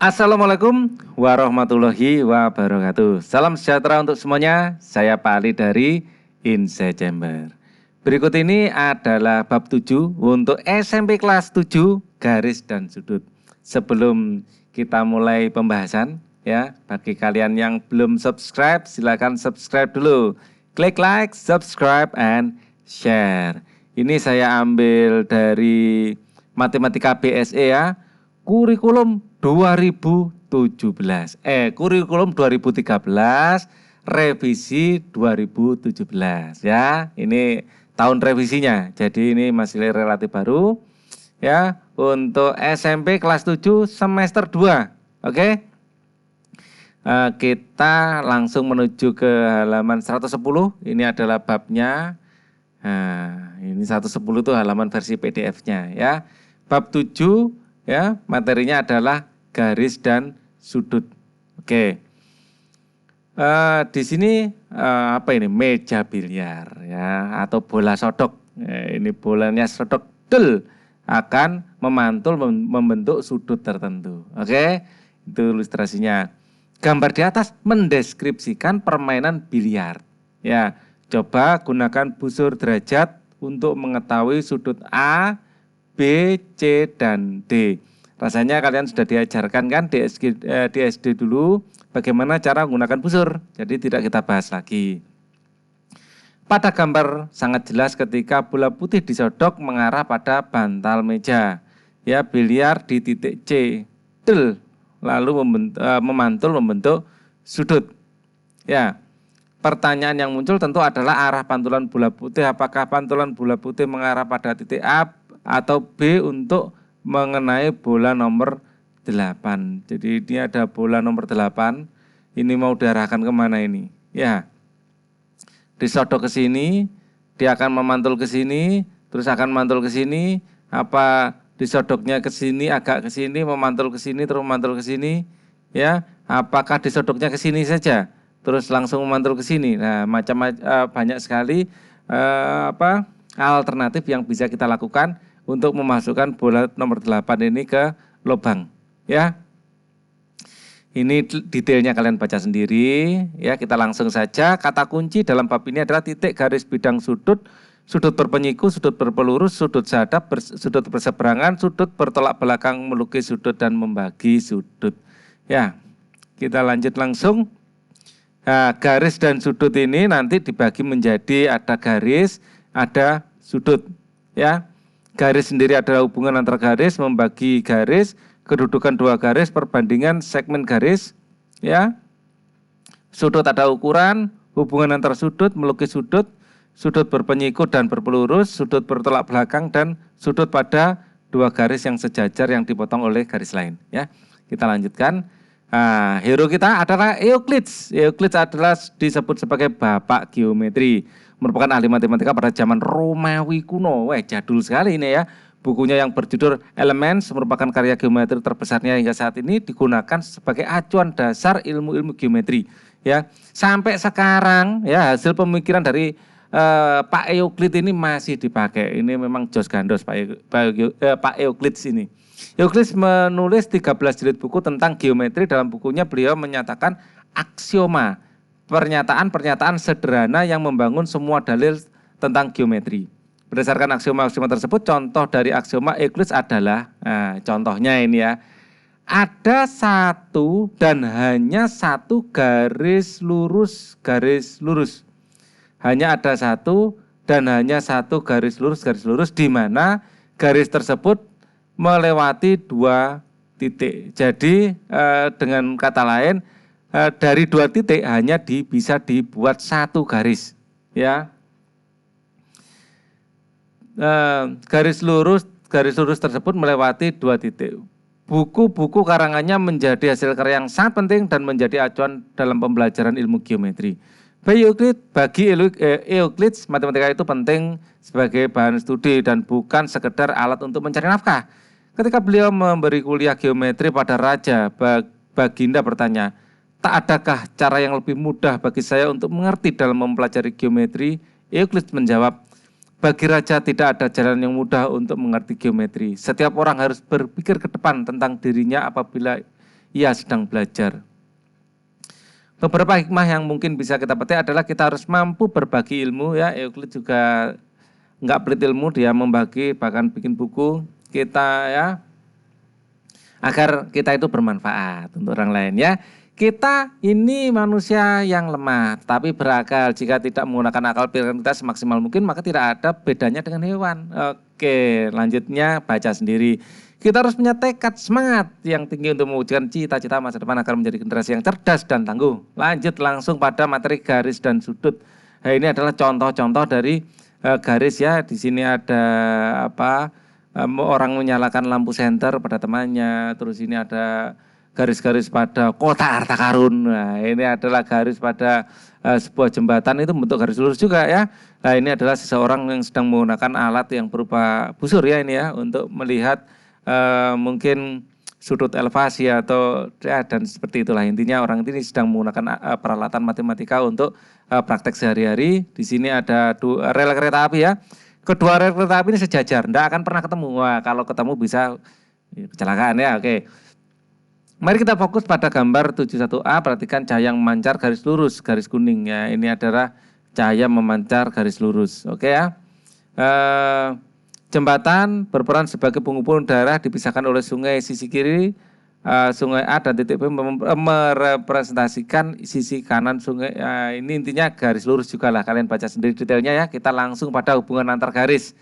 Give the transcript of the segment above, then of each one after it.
Assalamualaikum warahmatullahi wabarakatuh. Salam sejahtera untuk semuanya. Saya Pak Ali dari Inse Chamber. Berikut ini adalah bab 7 untuk SMP kelas 7 garis dan sudut. Sebelum kita mulai pembahasan, ya, bagi kalian yang belum subscribe, silakan subscribe dulu. Klik like, subscribe, and share. Ini saya ambil dari Matematika BSE ya. Kurikulum 2017, kurikulum 2013, revisi 2017 ya. Ini tahun revisinya. Jadi ini masih relatif baru ya untuk SMP kelas 7 semester 2. Oke. Kita langsung menuju ke halaman 110. Ini adalah babnya. Nah, ini 110 itu halaman versi PDF-nya ya. Bab 7 ya, materinya adalah garis dan sudut. Oke. Di sini apa ini? Meja biliar ya atau bola sodok. Ini bolanya sodok del akan memantul membentuk sudut tertentu. Oke. Itu ilustrasinya. Gambar di atas mendeskripsikan permainan biliar. Ya, coba gunakan busur derajat untuk mengetahui sudut A, B, C, dan D. Rasanya kalian sudah diajarkan kan di SD dulu bagaimana cara menggunakan busur. Jadi tidak kita bahas lagi. Pada gambar sangat jelas ketika bola putih disodok mengarah pada bantal meja. Ya, biliar di titik C, del, lalu memantul membentuk sudut. Ya, pertanyaan yang muncul tentu adalah arah pantulan bola putih. Apakah pantulan bola putih mengarah pada titik A atau B untuk mengenai bola nomor 8. Jadi ini ada bola nomor 8. Ini mau diarahkan kemana ini? Ya, disodok ke sini, dia akan memantul ke sini, terus akan memantul ke sini. Apa disodoknya ke sini, agak ke sini, memantul ke sini, terus memantul ke sini? Ya, apakah disodoknya ke sini saja, terus langsung memantul ke sini? Nah, banyak sekali alternatif yang bisa kita lakukan untuk memasukkan bola nomor 8 ini ke lubang ya. Ini detailnya kalian baca sendiri ya. Kita langsung saja. Kata kunci dalam bab ini adalah titik, garis, bidang, sudut, sudut berpenyiku, sudut berpelurus, sudut sadap, sudut berseberangan, sudut bertolak belakang, melukis sudut dan membagi sudut ya. Kita lanjut langsung. Nah, garis dan sudut ini nanti dibagi menjadi ada garis, ada sudut ya. Garis sendiri adalah hubungan antar garis, membagi garis, kedudukan dua garis, perbandingan segmen garis, ya. Sudut ada ukuran, hubungan antar sudut, melukis sudut, sudut berpenyiku dan berpelurus, sudut bertolak belakang, dan sudut pada dua garis yang sejajar yang dipotong oleh garis lain. Ya, kita lanjutkan. Nah, hero kita adalah Euclides. Euclides adalah disebut sebagai bapak geometri. Merupakan ahli matematika pada zaman Romawi kuno. Wah, jadul sekali ini ya. Bukunya yang berjudul Elements merupakan karya geometri terbesarnya hingga saat ini, digunakan sebagai acuan dasar ilmu-ilmu geometri. Ya, sampai sekarang ya hasil pemikiran dari Pak Euclides ini masih dipakai. Ini memang jos gandos Pak Euclides ini. Euclides menulis 13 jilid buku tentang geometri. Dalam bukunya beliau menyatakan aksioma, pernyataan-pernyataan sederhana yang membangun semua dalil tentang geometri. Berdasarkan aksioma-aksioma tersebut, contoh dari aksioma Euclides adalah, contohnya ini ya, ada satu dan hanya satu garis lurus. Hanya ada satu dan hanya satu garis lurus di mana garis tersebut melewati dua titik. Jadi dengan kata lain, dari dua titik hanya bisa dibuat satu garis, ya. Garis lurus tersebut melewati dua titik. Buku-buku karangannya menjadi hasil karya yang sangat penting dan menjadi acuan dalam pembelajaran ilmu geometri. Bagi Euclides, matematika itu penting sebagai bahan studi dan bukan sekedar alat untuk mencari nafkah. Ketika beliau memberi kuliah geometri pada raja, Baginda bertanya, tak adakah cara yang lebih mudah bagi saya untuk mengerti dalam mempelajari geometri? Euclides menjawab, bagi raja tidak ada jalan yang mudah untuk mengerti geometri. Setiap orang harus berpikir ke depan tentang dirinya apabila ia sedang belajar. Beberapa hikmah yang mungkin bisa kita petik adalah kita harus mampu berbagi ilmu ya. Euclid juga nggak pelit ilmu, dia membagi bahkan bikin buku kita ya, agar kita itu bermanfaat untuk orang lain ya. Kita ini manusia yang lemah tapi berakal. Jika tidak menggunakan akal pikiran kita semaksimal mungkin maka tidak ada bedanya dengan hewan. Oke, lanjutnya baca sendiri. Kita harus punya tekad semangat yang tinggi untuk mewujudkan cita-cita masa depan agar menjadi generasi yang cerdas dan tangguh. Lanjut langsung pada materi garis dan sudut. Nah, ini adalah contoh-contoh dari garis ya. Di sini ada apa? Orang menyalakan lampu senter pada temannya. Terus ini ada garis-garis pada kota harta karun. Nah, ini adalah garis pada sebuah jembatan, itu bentuk garis lurus juga ya. Nah, ini adalah seseorang yang sedang menggunakan alat yang berupa busur ya ini ya untuk melihat mungkin sudut elevasi atau ya, dan seperti itulah intinya orang ini sedang menggunakan peralatan matematika untuk praktek sehari-hari. Di sini ada rel kereta api ya. Kedua rel kereta api ini sejajar, tidak akan pernah ketemu. Wah, kalau ketemu bisa kecelakaan ya. Oke. Mari kita fokus pada gambar 71A, perhatikan cahaya yang memancar garis lurus, garis kuning ya. Ini adalah cahaya memancar garis lurus. Oke ya. Jembatan berperan sebagai pengumpul darah dipisahkan oleh sungai sisi kiri, sungai A dan titik B merepresentasikan sisi kanan sungai. Ini intinya garis lurus juga lah, kalian baca sendiri detailnya ya. Kita langsung pada hubungan antar garis.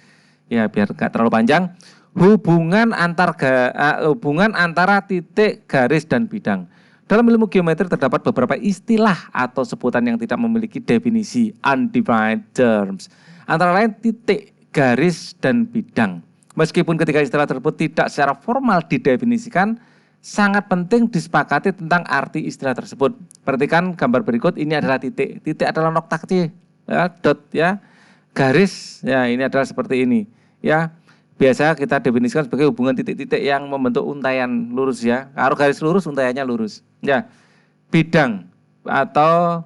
Ya biar gak terlalu panjang. Hubungan antara titik, garis dan bidang. Dalam ilmu geometri terdapat beberapa istilah atau sebutan yang tidak memiliki definisi, undefined terms. Antara lain titik, garis, dan bidang. Meskipun ketika istilah tersebut tidak secara formal didefinisikan, sangat penting disepakati tentang arti istilah tersebut. Perhatikan gambar berikut, ini adalah titik. Titik adalah nokta kecil, ya, dot ya. Garis, ya ini adalah seperti ini, ya. Biasa kita definisikan sebagai hubungan titik-titik yang membentuk untaian lurus ya. Kalau garis lurus, untaiannya lurus. Ya, bidang atau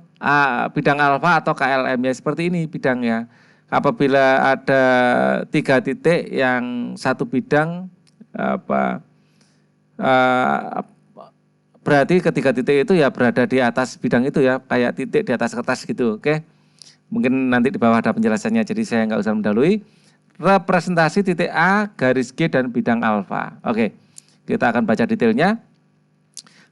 bidang alfa atau KLM ya seperti ini bidang ya. Apabila ada 3 titik yang satu bidang berarti ketiga titik itu ya berada di atas bidang itu ya, kayak titik di atas kertas gitu. Oke, mungkin nanti di bawah ada penjelasannya, jadi saya nggak usah mendahului. Representasi titik A, garis G dan bidang alfa. Oke, kita akan baca detailnya.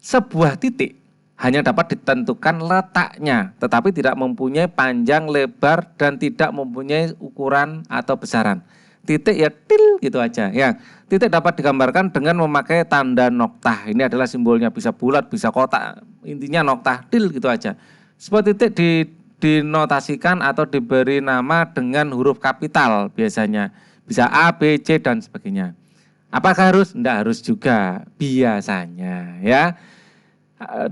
Sebuah titik hanya dapat ditentukan letaknya, tetapi tidak mempunyai panjang, lebar, dan tidak mempunyai ukuran atau besaran. Titik ya til gitu aja. Ya, titik dapat digambarkan dengan memakai tanda noktah. Ini adalah simbolnya, bisa bulat, bisa kotak. Intinya noktah til gitu aja. Sebuah titik dinotasikan atau diberi nama dengan huruf kapital biasanya. Bisa A, B, C dan sebagainya. Apakah harus? Tidak harus juga biasanya ya.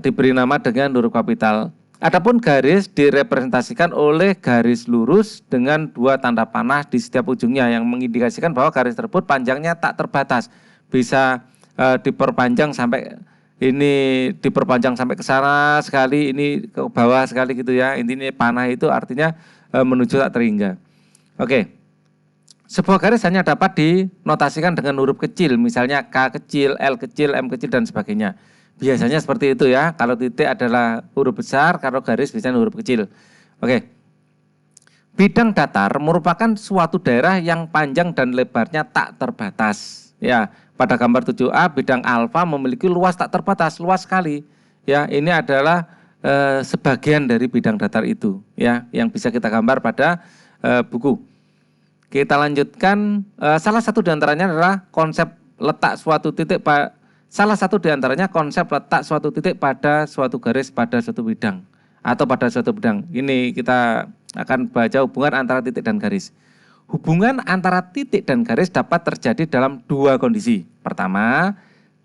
Diberi nama dengan huruf kapital. Adapun garis direpresentasikan oleh garis lurus dengan 2 tanda panah di setiap ujungnya yang mengindikasikan bahwa garis tersebut panjangnya tak terbatas. Bisa diperpanjang sampai ke sana sekali, ini ke bawah sekali gitu ya. Intinya panah itu artinya menuju tak terhingga. Oke. Sebuah garis hanya dapat dinotasikan dengan huruf kecil, misalnya K kecil, L kecil, M kecil dan sebagainya. Biasanya seperti itu ya, kalau titik adalah huruf besar, kalau garis biasanya huruf kecil. Oke. Bidang datar merupakan suatu daerah yang panjang dan lebarnya tak terbatas. Ya, pada gambar 7A bidang alfa memiliki luas tak terbatas, luas sekali. Ya, ini adalah sebagian dari bidang datar itu ya, yang bisa kita gambar pada buku. Kita lanjutkan, salah satu diantaranya adalah konsep letak suatu titik pada suatu garis pada suatu bidang atau pada suatu bidang. Ini kita akan baca hubungan antara titik dan garis. Hubungan antara titik dan garis dapat terjadi dalam 2 kondisi. Pertama,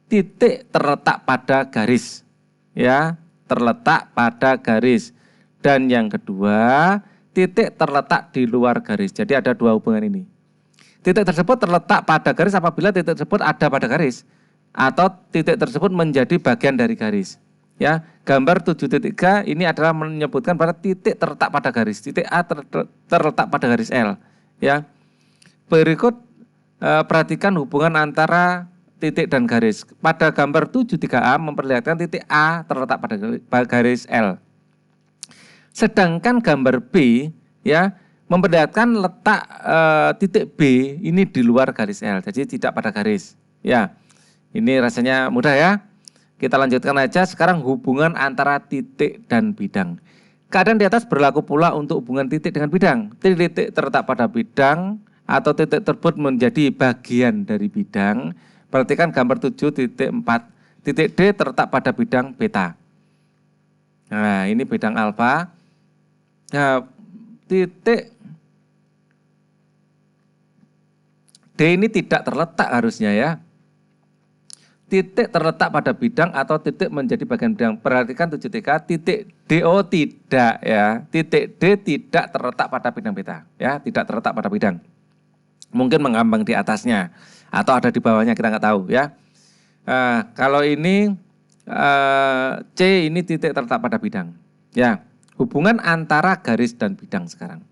titik terletak pada garis. Ya, terletak pada garis. Dan yang kedua, titik terletak di luar garis. Jadi ada 2 hubungan ini. Titik tersebut terletak pada garis apabila titik tersebut ada pada garis atau titik tersebut menjadi bagian dari garis. Ya, gambar 7.3 ini adalah menyebutkan pada titik terletak pada garis. Titik A terletak pada garis L. Ya, berikut perhatikan hubungan antara titik dan garis. Pada gambar 7.3a memperlihatkan titik A terletak pada garis L. Sedangkan gambar B ya memperlihatkan letak titik B ini di luar garis L, jadi tidak pada garis. Ya, ini rasanya mudah ya. Kita lanjutkan aja sekarang hubungan antara titik dan bidang. Keadaan di atas berlaku pula untuk hubungan titik dengan bidang. Titik terletak pada bidang atau titik tersebut menjadi bagian dari bidang. Perhatikan gambar 7.4. Titik D terletak pada bidang beta. Nah, ini bidang alfa. Nah, titik D ini tidak terletak harusnya ya. Titik terletak pada bidang atau titik menjadi bagian bidang. Perhatikan 7.3, titik DO tidak ya. Titik D tidak terletak pada bidang beta ya, tidak terletak pada bidang. Mungkin mengambang di atasnya atau ada di bawahnya, kita nggak tahu ya. Kalau ini C ini titik terletak pada bidang. Ya, hubungan antara garis dan bidang sekarang.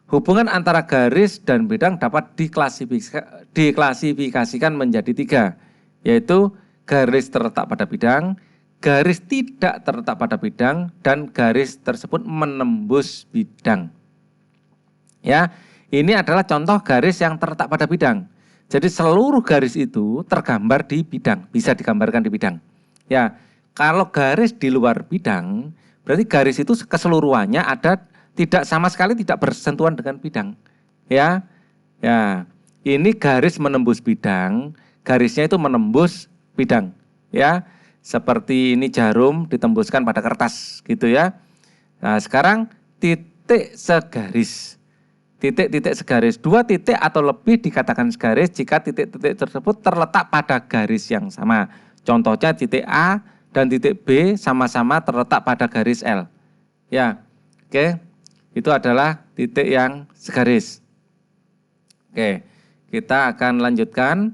Hubungan antara garis dan bidang dapat diklasifikasikan menjadi 3, yaitu garis terletak pada bidang, garis tidak terletak pada bidang, dan garis tersebut menembus bidang. Ya, ini adalah contoh garis yang terletak pada bidang. Jadi seluruh garis itu tergambar di bidang, bisa digambarkan di bidang. Ya, kalau garis di luar bidang, berarti garis itu keseluruhannya ada tidak sama sekali tidak bersentuhan dengan bidang. Ya. Ya. Ini garis menembus bidang, garisnya itu menembus bidang, ya. Seperti ini jarum ditembuskan pada kertas gitu ya. Nah, sekarang titik segaris. Titik-titik segaris, 2 titik atau lebih dikatakan segaris jika titik-titik tersebut terletak pada garis yang sama. Contohnya titik A dan titik B sama-sama terletak pada garis L. Ya. Oke. Itu adalah titik yang segaris. Oke, kita akan lanjutkan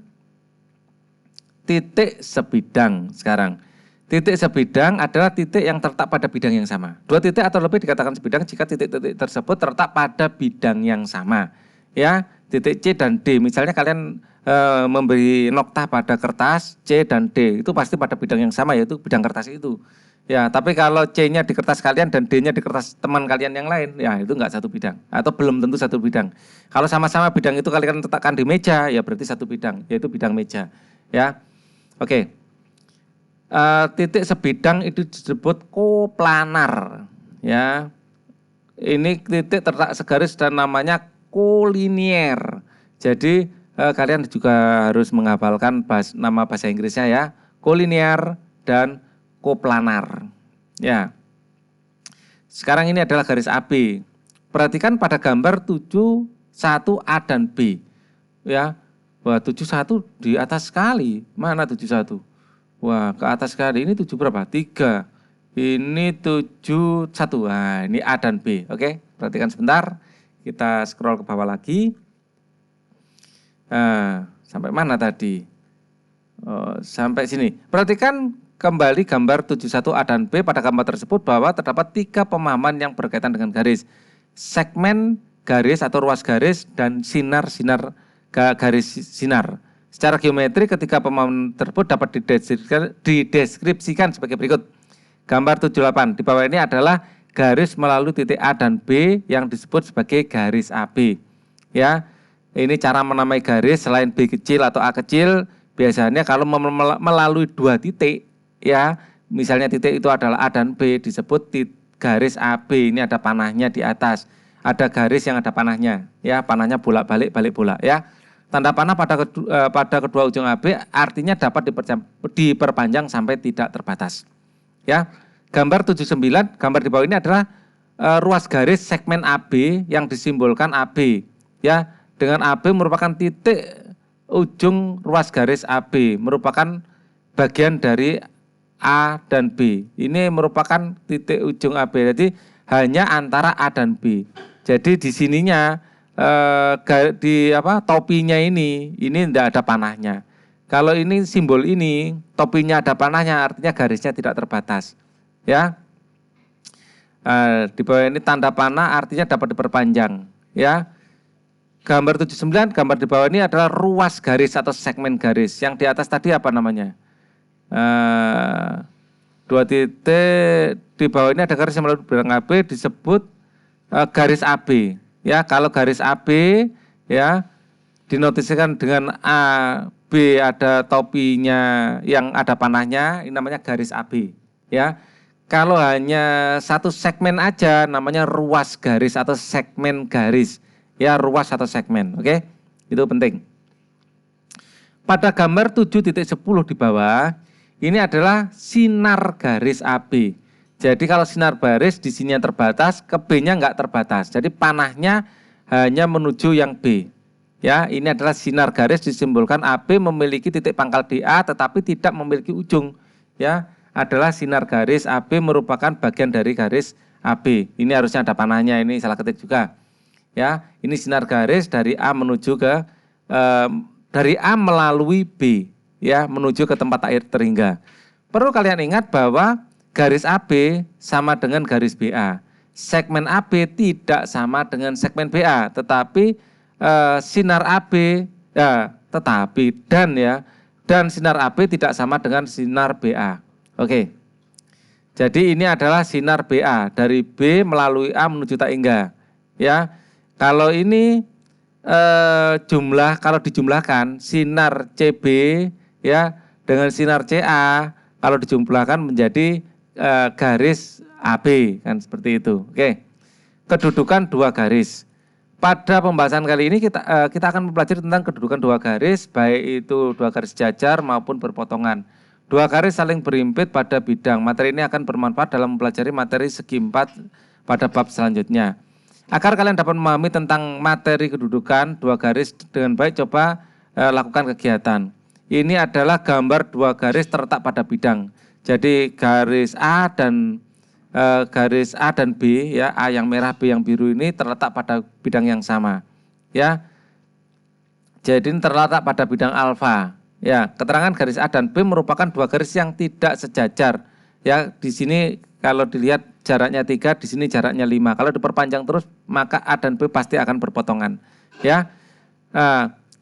titik sebidang sekarang. Titik sebidang adalah titik yang terletak pada bidang yang sama. 2 titik atau lebih dikatakan sebidang jika titik-titik tersebut terletak pada bidang yang sama. Ya, titik C dan D. Misalnya kalian memberi nokta pada kertas C dan D, itu pasti pada bidang yang sama, yaitu bidang kertas itu. Ya, tapi kalau C-nya di kertas kalian dan D-nya di kertas teman kalian yang lain, ya itu enggak satu bidang atau belum tentu satu bidang. Kalau sama-sama bidang itu kalian letakkan di meja, ya berarti satu bidang, yaitu bidang meja. Ya, oke. Titik sebidang itu disebut koplanar. Ya, ini titik terletak segaris dan namanya kolinier. Jadi kalian juga harus menghafalkan nama bahasa Inggrisnya ya, kolinier dan koplanar. Ya. Sekarang ini adalah garis AB. Perhatikan pada gambar 71A dan B. Ya. Wah, 71 di atas sekali. Mana 71? Wah, ke atas sekali. Ini 7 berapa? 3. Ini 71. Nah, ini A dan B. Oke, perhatikan sebentar. Kita scroll ke bawah lagi. Nah, sampai mana tadi? Sampai sini. Perhatikan kembali gambar 71A dan B. Pada gambar tersebut bahwa terdapat 3 pemahaman yang berkaitan dengan garis. Segmen garis atau ruas garis dan sinar-sinar garis sinar. Secara geometri ketika pemahaman tersebut dapat dideskripsikan sebagai berikut. Gambar 78 di bawah ini adalah garis melalui titik A dan B yang disebut sebagai garis AB. Ya, ini cara menamai garis selain B kecil atau A kecil. Biasanya kalau melalui 2 titik, ya, misalnya titik itu adalah A dan B, disebut garis AB. Ini ada panahnya di atas, ada garis yang ada panahnya, ya, panahnya bolak-balik, balik bolak, ya. Tanda panah pada kedua ujung AB artinya dapat diperpanjang sampai tidak terbatas. Ya, gambar 79, gambar di bawah ini adalah ruas garis segmen AB yang disimbolkan AB. Ya, dengan AB merupakan titik ujung ruas garis AB, merupakan bagian dari A dan B. Ini merupakan titik ujung AB. Jadi hanya antara A dan B. Jadi di sininya topinya ini tidak ada panahnya. Kalau ini simbol ini topinya ada panahnya, artinya garisnya tidak terbatas. Ya, di bawah ini tanda panah artinya dapat diperpanjang. Ya, gambar 79, gambar di bawah ini adalah ruas garis atau segmen garis. Yang di atas tadi apa namanya? 2 titik di bawah ini ada garis yang melalui bidang AB disebut garis AB. Ya, kalau garis AB ya dinotisikan dengan A, B ada topinya yang ada panahnya, ini namanya garis AB. Ya, kalau hanya satu segmen aja namanya ruas garis atau segmen garis. Ya, ruas atau segmen, oke? Itu penting. Pada gambar 7.10 di bawah, ini adalah sinar garis AB. Jadi kalau sinar garis di sini yang terbatas, ke B-nya enggak terbatas. Jadi panahnya hanya menuju yang B. Ya, ini adalah sinar garis disimbolkan AB memiliki titik pangkal di A tetapi tidak memiliki ujung. Ya, adalah sinar garis AB merupakan bagian dari garis AB. Ini harusnya ada panahnya, ini salah ketik juga. Ya, ini sinar garis dari A menuju ke dari A melalui B, ya, menuju ke tempat air terhingga. Perlu kalian ingat bahwa garis AB sama dengan garis BA. Segmen AB tidak sama dengan segmen BA, tetapi sinar AB dan sinar AB tidak sama dengan sinar BA. Oke. Jadi ini adalah sinar BA dari B melalui A menuju tak hingga. Ya. Kalau ini kalau dijumlahkan sinar CB ya dengan sinar CA kalau dijumlahkan menjadi garis AB kan seperti itu. Oke. Kedudukan dua garis. Pada pembahasan kali ini kita akan mempelajari tentang kedudukan dua garis, baik itu dua garis sejajar maupun berpotongan. Dua garis saling berimpit pada bidang. Materi ini akan bermanfaat dalam mempelajari materi segi 4 pada bab selanjutnya. Agar kalian dapat memahami tentang materi kedudukan dua garis dengan baik, coba lakukan kegiatan. Ini adalah gambar dua garis terletak pada bidang. Jadi garis A dan B, ya, A yang merah, B yang biru ini terletak pada bidang yang sama. Ya. Jadi ini terletak pada bidang alfa. Ya, keterangan garis A dan B merupakan dua garis yang tidak sejajar. Ya, di sini kalau dilihat jaraknya 3, di sini jaraknya 5. Kalau diperpanjang terus maka A dan B pasti akan berpotongan. Ya.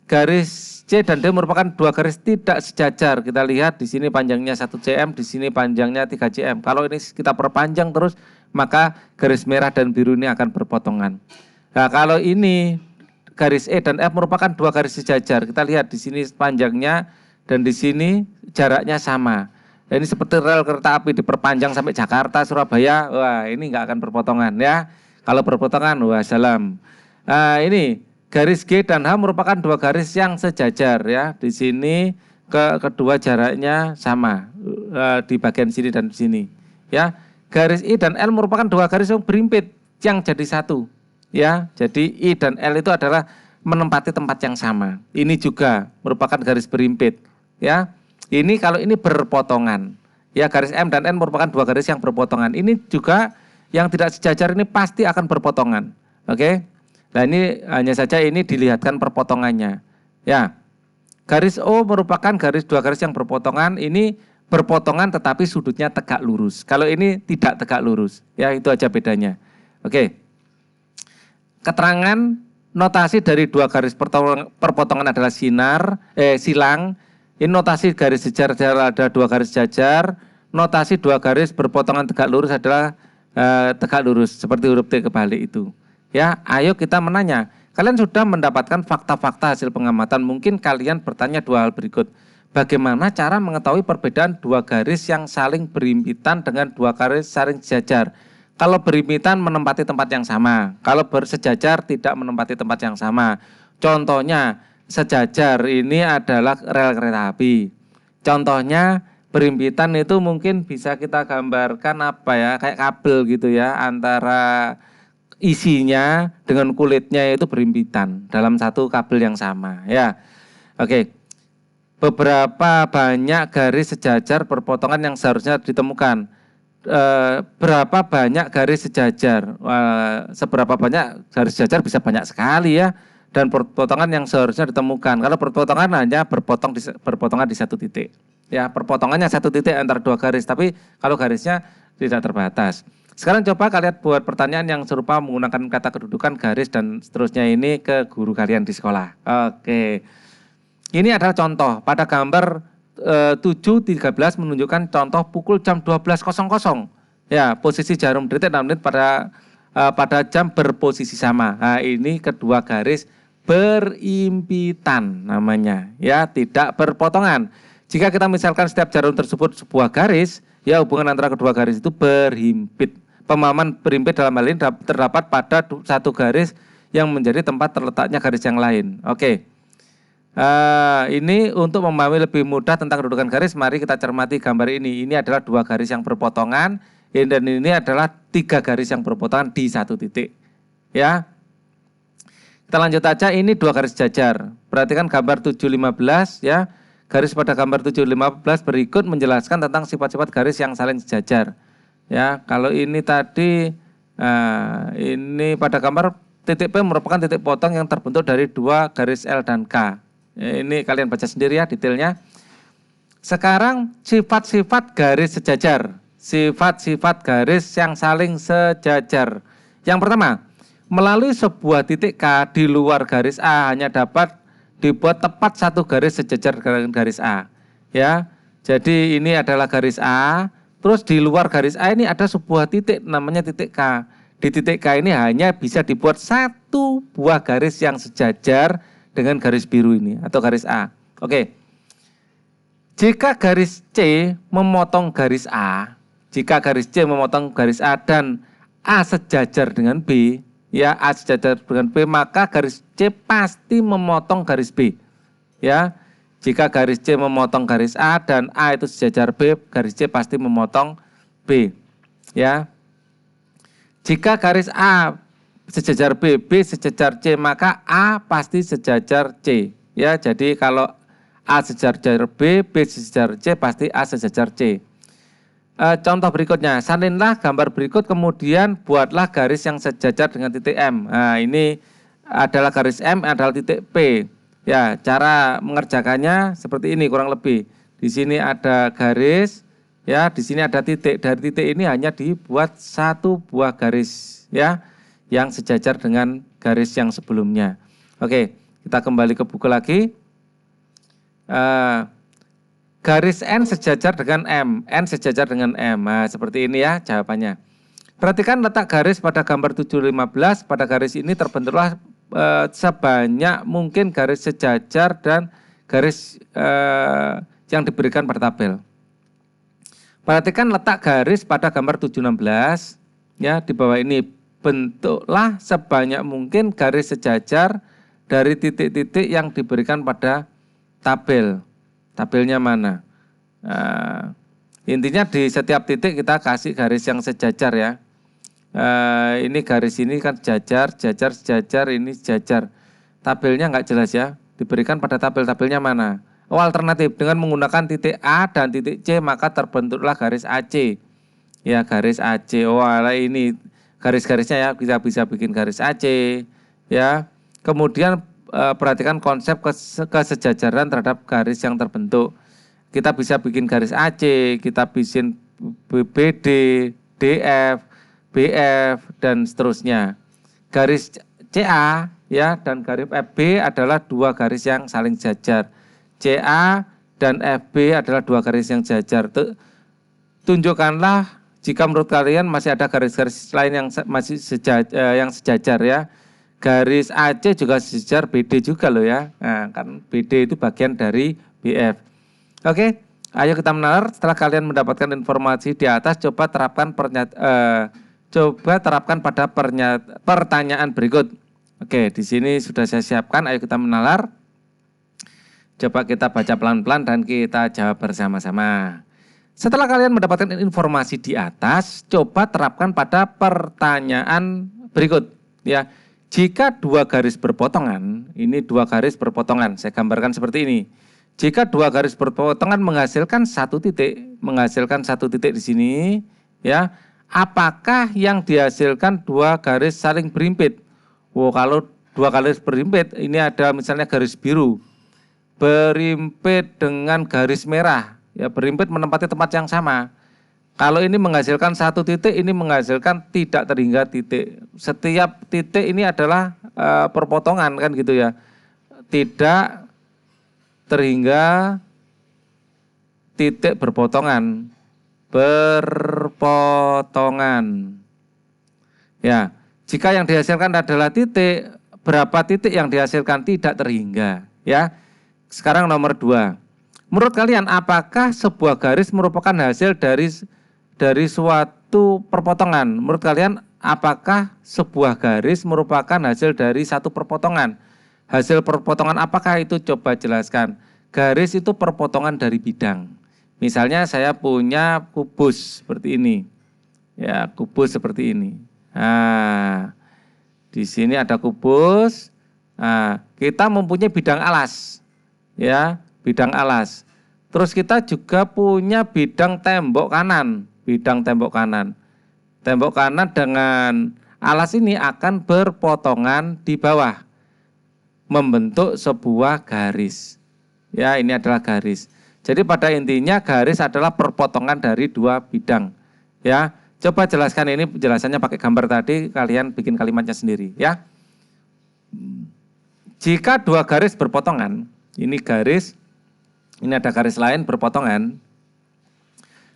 Garis C dan D merupakan dua garis tidak sejajar. Kita lihat di sini panjangnya 1 cm, di sini panjangnya 3 cm. Kalau ini kita perpanjang terus maka garis merah dan biru ini akan berpotongan. Nah, kalau ini garis E dan F merupakan dua garis sejajar. Kita lihat di sini panjangnya dan di sini jaraknya sama. Ini seperti rel kereta api diperpanjang sampai Jakarta, Surabaya, wah ini nggak akan berpotongan ya. Kalau berpotongan, wah salam. Ini garis G dan H merupakan dua garis yang sejajar ya. Di sini kedua jaraknya sama di bagian sini dan di sini. Ya, garis I dan L merupakan dua garis yang berimpit yang jadi satu. Ya, jadi I dan L itu adalah menempati tempat yang sama. Ini juga merupakan garis berimpit. Ya. Ini kalau ini berpotongan. Ya, garis M dan N merupakan dua garis yang berpotongan. Ini juga yang tidak sejajar ini pasti akan berpotongan. Oke. Nah, ini hanya saja ini dilihatkan perpotongannya. Ya. Garis O merupakan dua garis yang berpotongan. Ini berpotongan tetapi sudutnya tegak lurus. Kalau ini tidak tegak lurus. Ya, itu aja bedanya. Oke. Keterangan notasi dari dua garis perpotongan adalah silang. Ini notasi garis sejajar ada dua garis sejajar, notasi dua garis berpotongan tegak lurus adalah tegak lurus seperti huruf T kebalik itu. Ya, ayo kita menanya. Kalian sudah mendapatkan fakta-fakta hasil pengamatan. Mungkin kalian bertanya dua hal berikut. Bagaimana cara mengetahui perbedaan dua garis yang saling berimpitan dengan dua garis saling sejajar? Kalau berimpitan menempati tempat yang sama, kalau bersejajar tidak menempati tempat yang sama. Contohnya sejajar ini adalah rel kereta api. Contohnya berimpitan itu mungkin bisa kita gambarkan apa ya, kayak kabel gitu ya, antara isinya dengan kulitnya itu berimpitan dalam satu kabel yang sama ya. Oke. Beberapa banyak garis sejajar berpotongan yang seharusnya ditemukan. Berapa banyak garis sejajar? Seberapa banyak garis sejajar bisa banyak sekali ya. Dan perpotongan yang seharusnya ditemukan. Kalau perpotongan hanya berpotongan di satu titik. Ya, perpotongannya satu titik antara dua garis, tapi kalau garisnya tidak terbatas. Sekarang coba kalian buat pertanyaan yang serupa menggunakan kata kedudukan, garis, dan seterusnya ini ke guru kalian di sekolah. Oke. Ini adalah contoh. Pada gambar 7.13 menunjukkan contoh pukul jam 12.00. Ya, posisi jarum detik 6 menit pada jam berposisi sama. Nah, ini kedua garis berimpitan namanya. Ya, tidak berpotongan. Jika kita misalkan setiap jarum tersebut sebuah garis, ya hubungan antara kedua garis itu berhimpit. Pemahaman berimpit dalam hal ini terdapat pada satu garis yang menjadi tempat terletaknya garis yang lain. Oke. Ini untuk memahami lebih mudah tentang kedudukan garis, mari kita cermati gambar ini. Ini adalah dua garis yang berpotongan, dan ini adalah tiga garis yang berpotongan di satu titik. Ya. Kita lanjut aja, ini dua garis sejajar. Perhatikan gambar 7.15 ya. Garis pada gambar 7.15 berikut menjelaskan tentang sifat-sifat garis yang saling sejajar. Ya, kalau ini tadi, ini pada gambar titik P merupakan titik potong yang terbentuk dari dua garis L dan K. Ya, ini kalian baca sendiri ya detailnya. Sekarang sifat-sifat garis sejajar. Sifat-sifat garis yang saling sejajar. Yang pertama, melalui sebuah titik K di luar garis A hanya dapat dibuat tepat satu garis sejajar dengan garis A. Ya, jadi ini adalah garis A. Terus di luar garis A ini ada sebuah titik namanya titik K. Di titik K ini hanya bisa dibuat satu buah garis yang sejajar dengan garis biru ini atau garis A. Oke. Jika garis C memotong garis A, jika garis C memotong garis A dan A sejajar dengan B, ya A sejajar dengan B, maka garis C pasti memotong garis B. Ya. Jika garis C memotong garis A dan A itu sejajar B, garis C pasti memotong B. Ya. Jika garis A sejajar B, B sejajar C, maka A pasti sejajar C. Ya, jadi kalau A sejajar B, B sejajar C, pasti A sejajar C. Contoh berikutnya, salinlah gambar berikut kemudian buatlah garis yang sejajar dengan titik M. Nah, ini adalah garis M, adalah titik P. Ya, cara mengerjakannya seperti ini kurang lebih. Di sini ada garis, ya, di sini ada titik. Dari titik ini hanya dibuat satu buah garis, ya, yang sejajar dengan garis yang sebelumnya. Oke, kita kembali ke buku lagi. Garis N sejajar dengan M, N sejajar dengan M. Nah, seperti ini ya jawabannya. Perhatikan letak garis pada gambar 7.15. Pada garis ini terbentuklah sebanyak mungkin garis sejajar dan garis yang diberikan pada tabel. Perhatikan letak garis pada gambar 7.16 ya, di bawah ini. Bentuklah sebanyak mungkin garis sejajar dari titik-titik yang diberikan pada tabel. Tabelnya mana? Intinya di setiap titik kita kasih garis yang sejajar ya. Ini garis ini kan sejajar, sejajar, ini sejajar. Tabelnya enggak jelas ya. Diberikan pada tabelnya mana? Oh, alternatif dengan menggunakan titik A dan titik C maka terbentuklah garis AC. Ya, garis AC. Oh, ini garis-garisnya ya, kita bisa bikin garis AC ya. Kemudian perhatikan konsep kesejajaran terhadap garis yang terbentuk. Kita bisa bikin garis AC, kita bikin BD, DF, BF dan seterusnya. Garis CA ya dan garis FB adalah dua garis yang saling sejajar. CA dan FB adalah dua garis yang sejajar. Tunjukkanlah jika menurut kalian masih ada garis-garis lain yang masih sejajar ya. Garis AC juga sejajar BD juga loh ya. Nah, kan BD itu bagian dari BF. Oke, ayo kita menalar. Setelah kalian mendapatkan informasi di atas, coba terapkan pada pertanyaan berikut. Oke, di sini sudah saya siapkan. Ayo kita menalar. Coba kita baca pelan-pelan dan kita jawab bersama-sama. Setelah kalian mendapatkan informasi di atas, coba terapkan pada pertanyaan berikut. Ya, jika dua garis berpotongan, ini dua garis berpotongan. Saya gambarkan seperti ini. Jika dua garis berpotongan menghasilkan satu titik di sini, ya. Apakah yang dihasilkan dua garis saling berimpit? Kalau dua garis berimpit, ini ada misalnya garis biru berimpit dengan garis merah, ya berimpit menempati tempat yang sama. Kalau ini menghasilkan satu titik, ini menghasilkan tidak terhingga titik. Setiap titik ini adalah perpotongan kan gitu ya. Tidak terhingga titik berpotongan. Berpotongan. Ya, jika yang dihasilkan adalah titik, berapa titik yang dihasilkan tidak terhingga. Ya, sekarang nomor 2. Menurut kalian, apakah sebuah garis merupakan hasil dari suatu perpotongan? Menurut kalian, apakah sebuah garis merupakan hasil dari satu perpotongan? Hasil perpotongan apakah itu? Coba jelaskan. Garis itu perpotongan dari bidang. Misalnya saya punya kubus seperti ini. Ya, kubus seperti ini. Nah, di sini ada kubus. Nah, kita mempunyai bidang alas. Ya, bidang alas. Terus kita juga punya bidang tembok kanan. Bidang tembok kanan. Tembok kanan dengan alas ini akan berpotongan di bawah. Membentuk sebuah garis. Ya, ini adalah garis. Jadi pada intinya garis adalah perpotongan dari dua bidang. Ya, coba jelaskan ini, penjelasannya pakai gambar tadi, kalian bikin kalimatnya sendiri ya. Jika dua garis berpotongan, ini garis, ini ada garis lain berpotongan.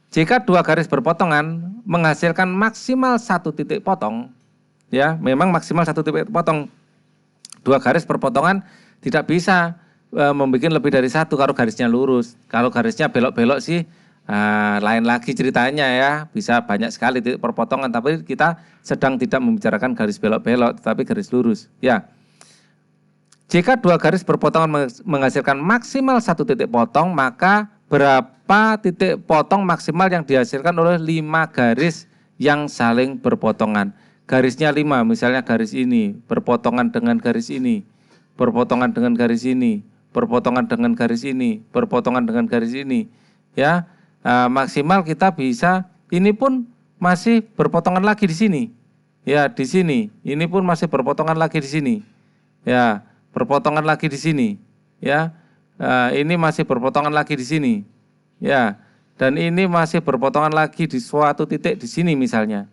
Jika dua garis berpotongan menghasilkan maksimal satu titik potong, ya, memang maksimal satu titik potong. Dua garis berpotongan tidak bisa membuat lebih dari satu kalau garisnya lurus. Kalau garisnya belok-belok sih lain lagi ceritanya ya, bisa banyak sekali titik perpotongan, tapi kita sedang tidak membicarakan garis belok-belok, tetapi garis lurus. Ya, jika dua garis berpotongan menghasilkan maksimal satu titik potong, maka berapa titik potong maksimal yang dihasilkan oleh 5 garis yang saling berpotongan? Garisnya 5, misalnya garis ini berpotongan dengan garis ini, berpotongan dengan garis ini, berpotongan dengan garis ini, berpotongan dengan garis ini, ya. Maksimal kita bisa, ini pun masih berpotongan lagi di sini, ya, di sini, ini pun masih berpotongan lagi di sini, ya, berpotongan lagi di sini, ya, ini masih berpotongan lagi di sini, ya, dan ini masih berpotongan lagi di suatu titik di sini misalnya,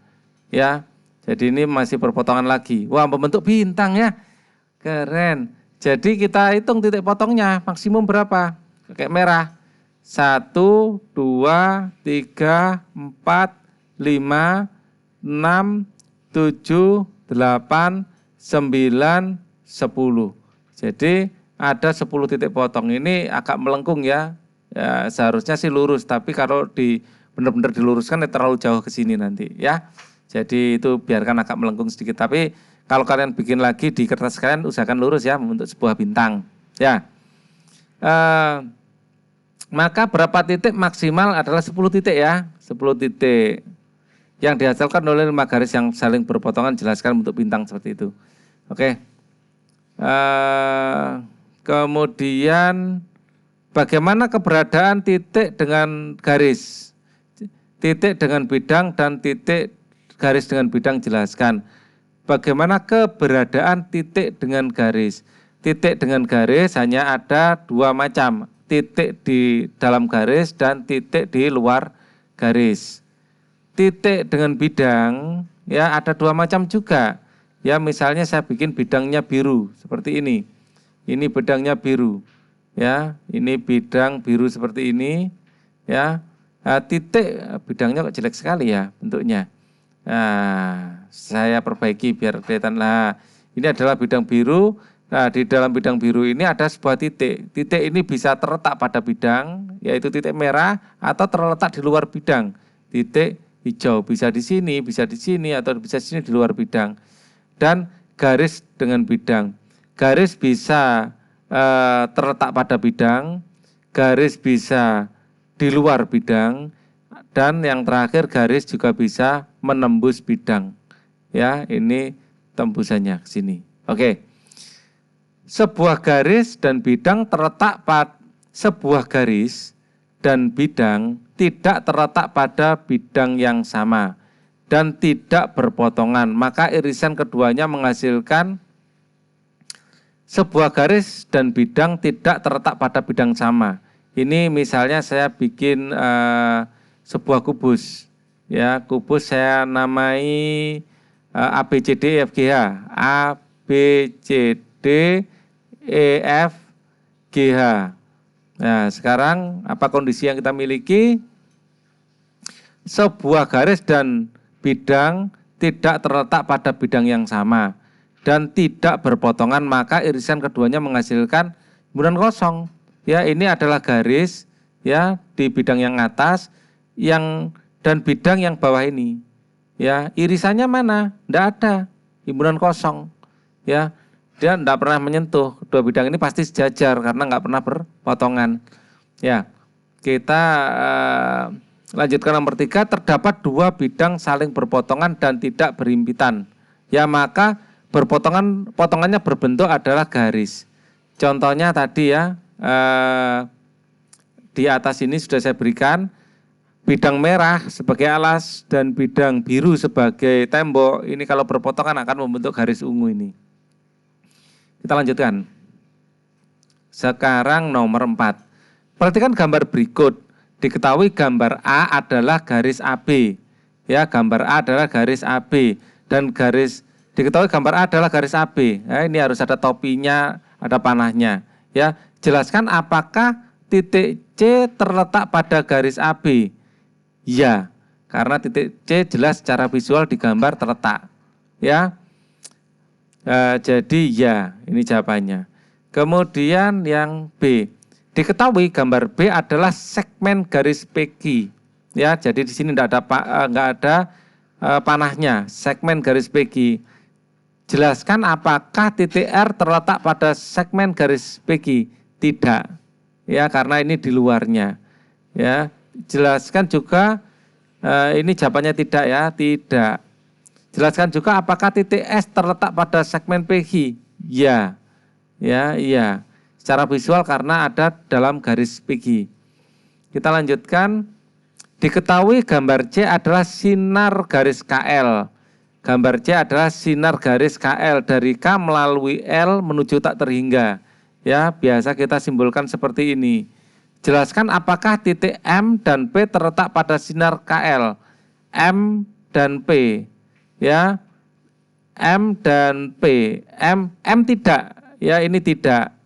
ya, jadi ini masih berpotongan lagi, wah membentuk bintang ya, keren. Jadi kita hitung titik potongnya maksimum berapa? Kayak merah. 1, 2, 3, 4, 5, 6, 7, 8, 9, 10. Jadi ada 10 titik potong. Ini agak melengkung ya. Ya, seharusnya sih lurus, tapi kalau benar-benar diluruskan terlalu jauh ke sini nanti ya. Jadi itu biarkan agak melengkung sedikit, tapi kalau kalian bikin lagi di kertas kalian usahakan lurus ya, membentuk sebuah bintang. Ya, maka berapa titik maksimal adalah 10 titik ya, 10 titik yang dihasilkan oleh 5 garis yang saling berpotongan. Jelaskan bentuk bintang seperti itu. Oke. Kemudian bagaimana keberadaan titik dengan garis, titik dengan bidang dan titik garis dengan bidang? Jelaskan. Bagaimana keberadaan titik dengan garis? Titik dengan garis hanya ada 2 macam, titik di dalam garis dan titik di luar garis. Titik dengan bidang ya ada 2 macam juga. Ya, misalnya saya bikin bidangnya biru seperti ini. Ini bidangnya biru. Ya, ini bidang biru seperti ini. Ya, titik bidangnya kok jelek sekali ya bentuknya. Nah, saya perbaiki biar kelihatan. Nah, ini adalah bidang biru. Nah, di dalam bidang biru ini ada sebuah titik. Titik ini bisa terletak pada bidang, yaitu titik merah, atau terletak di luar bidang. Titik hijau bisa di sini, atau bisa di sini di luar bidang. Dan garis dengan bidang. Garis bisa terletak pada bidang, garis bisa di luar bidang, dan yang terakhir garis juga bisa menembus bidang. Ya, ini tembusannya ke sini. Oke. Sebuah garis dan bidang terletak pada sebuah garis dan bidang tidak terletak pada bidang yang sama dan tidak berpotongan. Maka irisan keduanya menghasilkan sebuah garis dan bidang tidak terletak pada bidang sama. Ini misalnya saya bikin sebuah kubus. Ya, kubus saya namai A B C D E F G H. A B C D E F G H. Nah, sekarang apa kondisi yang kita miliki? Sebuah garis dan bidang tidak terletak pada bidang yang sama dan tidak berpotongan, maka irisan keduanya menghasilkan himpunan kosong. Ya, ini adalah garis ya di bidang yang atas yang dan bidang yang bawah ini. Ya, irisannya mana? Tidak ada, himpunan kosong. Ya, dia tidak pernah menyentuh. Dua bidang ini pasti sejajar karena nggak pernah berpotongan. Ya, kita lanjutkan nomor 3. Terdapat dua bidang saling berpotongan dan tidak berhimpitan. Ya, maka potongannya berbentuk adalah garis. Contohnya tadi ya, di atas ini sudah saya berikan bidang merah sebagai alas dan bidang biru sebagai tembok. Ini kalau berpotongan akan membentuk garis ungu ini. Kita lanjutkan. Sekarang nomor 4. Perhatikan gambar berikut. Diketahui gambar A adalah garis AB. Ya, gambar A adalah garis AB dan diketahui gambar A adalah garis AB. Ya, ini harus ada topinya, ada panahnya. Ya, jelaskan apakah titik C terletak pada garis AB. Ya, karena titik C jelas secara visual di gambar terletak. Ya, jadi ya, ini jawabannya. Kemudian yang B, diketahui gambar B adalah segmen garis PQ. Ya, jadi di sini nggak ada panahnya, segmen garis PQ. Jelaskan apakah titik R terletak pada segmen garis PQ. Tidak, ya, karena ini di luarnya. Ya, jelaskan juga ini jawabannya tidak ya, tidak. Jelaskan juga apakah titik S terletak pada segmen PQ. Ya, ya, iya. Secara visual karena ada dalam garis PQ. Kita lanjutkan. Diketahui gambar C adalah sinar garis KL. Gambar C adalah sinar garis KL dari K melalui L menuju tak terhingga. Ya, biasa kita simbolkan seperti ini. Jelaskan apakah titik M dan P terletak pada sinar KL. M dan P. Ya, M dan P. M tidak. Ya, ini tidak.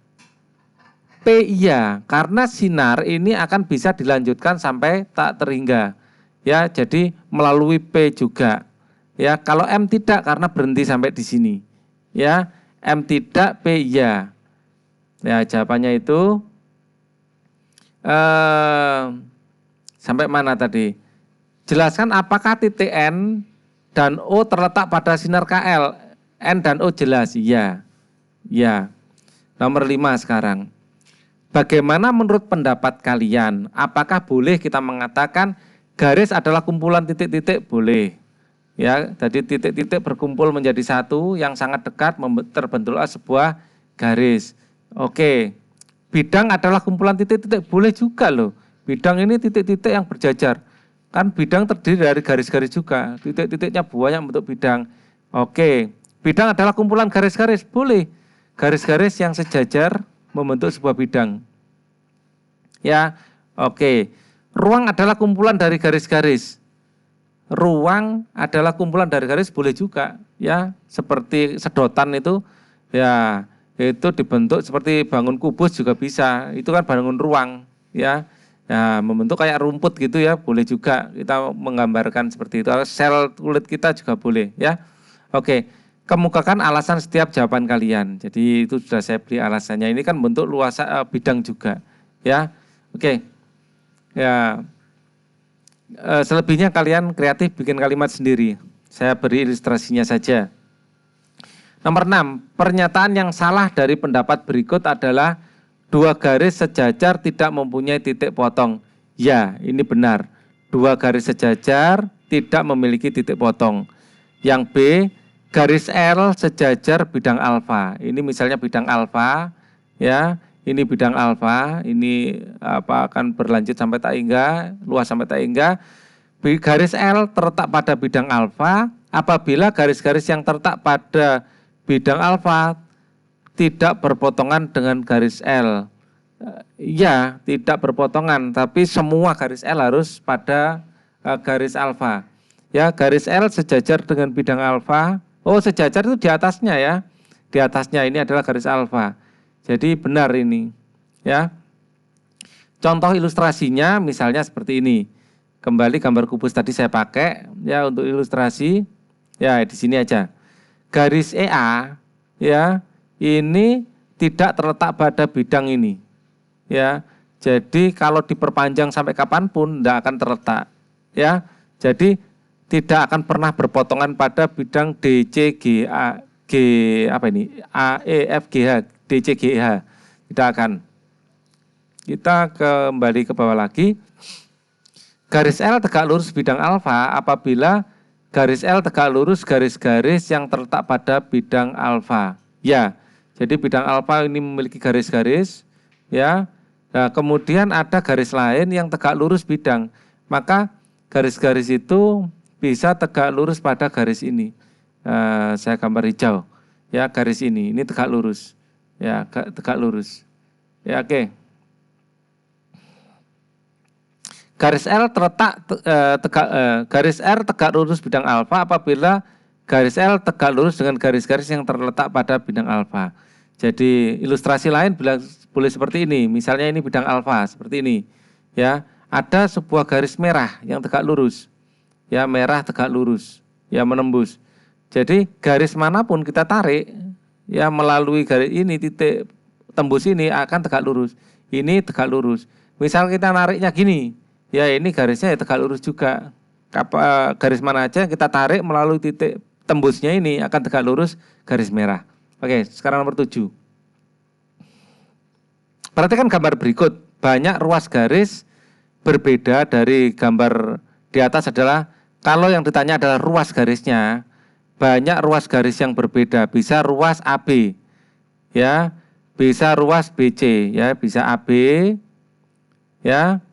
P iya, karena sinar ini akan bisa dilanjutkan sampai tak terhingga. Ya, jadi melalui P juga. Ya, kalau M tidak karena berhenti sampai di sini. Ya, M tidak, P iya. Ya, jawabannya itu sampai mana tadi? Jelaskan apakah titik N dan O terletak pada sinar KL. N dan O jelas, iya. Ya. Nomor 5 sekarang. Bagaimana menurut pendapat kalian? Apakah boleh kita mengatakan garis adalah kumpulan titik-titik? Boleh. Ya, jadi titik-titik berkumpul menjadi satu yang sangat dekat terbentuklah sebuah garis. Oke. Bidang adalah kumpulan titik-titik, boleh juga loh. Bidang ini titik-titik yang berjajar. Kan bidang terdiri dari garis-garis juga. Titik-titiknya banyak bentuk bidang. Oke. Bidang adalah kumpulan garis-garis, boleh. Garis-garis yang sejajar membentuk sebuah bidang. Ya, oke. Ruang adalah kumpulan dari garis-garis. Ruang adalah kumpulan dari garis, boleh juga. Ya, seperti sedotan itu, ya itu dibentuk seperti bangun kubus juga bisa. Itu kan bangun ruang, ya. Ya, membentuk kayak rumput gitu ya, boleh juga kita menggambarkan seperti itu. Sel kulit kita juga boleh, ya. Oke. Kemukakan alasan setiap jawaban kalian. Jadi itu sudah saya beri alasannya. Ini kan bentuk luas bidang juga, ya. Oke. Ya. Selebihnya kalian kreatif bikin kalimat sendiri. Saya beri ilustrasinya saja. Nomor 6, pernyataan yang salah dari pendapat berikut adalah dua garis sejajar tidak mempunyai titik potong. Ya, ini benar. Dua garis sejajar tidak memiliki titik potong. Yang B, garis L sejajar bidang alfa. Ini misalnya bidang alfa, ya. Ini bidang alfa. Ini akan berlanjut sampai tak hingga, luas sampai tak hingga. Garis L terletak pada bidang alfa. Apabila garis-garis yang terletak pada bidang alfa tidak berpotongan dengan garis L. Ya, tidak berpotongan, tapi semua garis L harus pada garis alfa. Ya, garis L sejajar dengan bidang alfa. Oh, sejajar itu di atasnya ya. Di atasnya ini adalah garis alfa. Jadi benar ini. Ya. Contoh ilustrasinya misalnya seperti ini. Kembali gambar kubus tadi saya pakai ya untuk ilustrasi. Ya, di sini aja. Garis EA ya, ini tidak terletak pada bidang ini. Ya. Jadi kalau diperpanjang sampai kapanpun tidak akan terletak. Ya. Jadi tidak akan pernah berpotongan pada bidang DC, GA, G apa ini? A, E, F, G, H, DC, G, H. Tidak akan. Kita kembali ke bawah lagi. Garis L tegak lurus bidang alfa apabila garis L tegak lurus garis-garis yang terletak pada bidang alfa. Ya, jadi bidang alfa ini memiliki garis-garis. Ya, nah, kemudian ada garis lain yang tegak lurus bidang. Maka garis-garis itu bisa tegak lurus pada garis ini. Saya gambar hijau. Ya, garis ini tegak lurus. Ya, tegak lurus. Ya, oke. Garis L garis R tegak lurus bidang alfa apabila garis L tegak lurus dengan garis-garis yang terletak pada bidang alfa. Jadi ilustrasi lain boleh seperti ini. Misalnya ini bidang alfa seperti ini. Ya, ada sebuah garis merah yang tegak lurus. Ya, merah tegak lurus. Ya, menembus. Jadi garis manapun kita tarik ya melalui garis ini titik tembus ini akan tegak lurus. Ini tegak lurus. Misal kita nariknya gini. Ya ini garisnya ya tegak lurus juga. Garis mana aja yang kita tarik melalui titik tembusnya ini akan tegak lurus garis merah. Oke, sekarang nomor 7. Perhatikan gambar berikut. Banyak ruas garis berbeda dari gambar di atas adalah kalau yang ditanya adalah ruas garisnya. Banyak ruas garis yang berbeda. Bisa ruas AB. Ya, bisa ruas BC ya, bisa AB. Ya.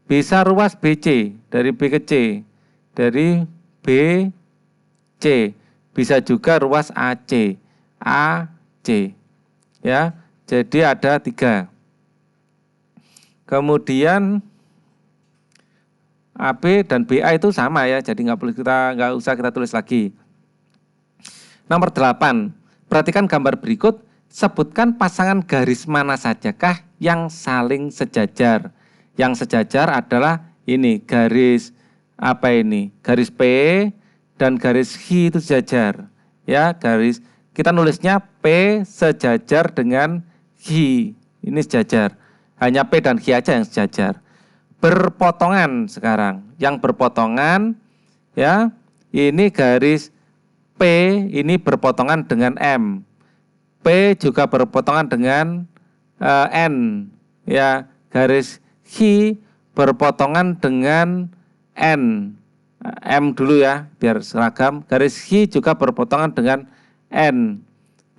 Bisa ruas BC dari B ke C, dari B C, bisa juga ruas AC, AC, ya. Jadi ada 3. Kemudian AB dan BA itu sama ya, jadi nggak usah kita tulis lagi. Nomor 8, perhatikan gambar berikut, sebutkan pasangan garis mana sajakah yang saling sejajar. Yang sejajar adalah ini garis apa ini? Garis P dan garis H itu sejajar. Ya, garis kita nulisnya P sejajar dengan H. Ini sejajar. Hanya P dan H aja yang sejajar. Berpotongan sekarang. Yang berpotongan ya, ini garis P ini berpotongan dengan M. P juga berpotongan dengan N. Ya, garis H berpotongan dengan N. M dulu ya, biar seragam. Garis H juga berpotongan dengan N.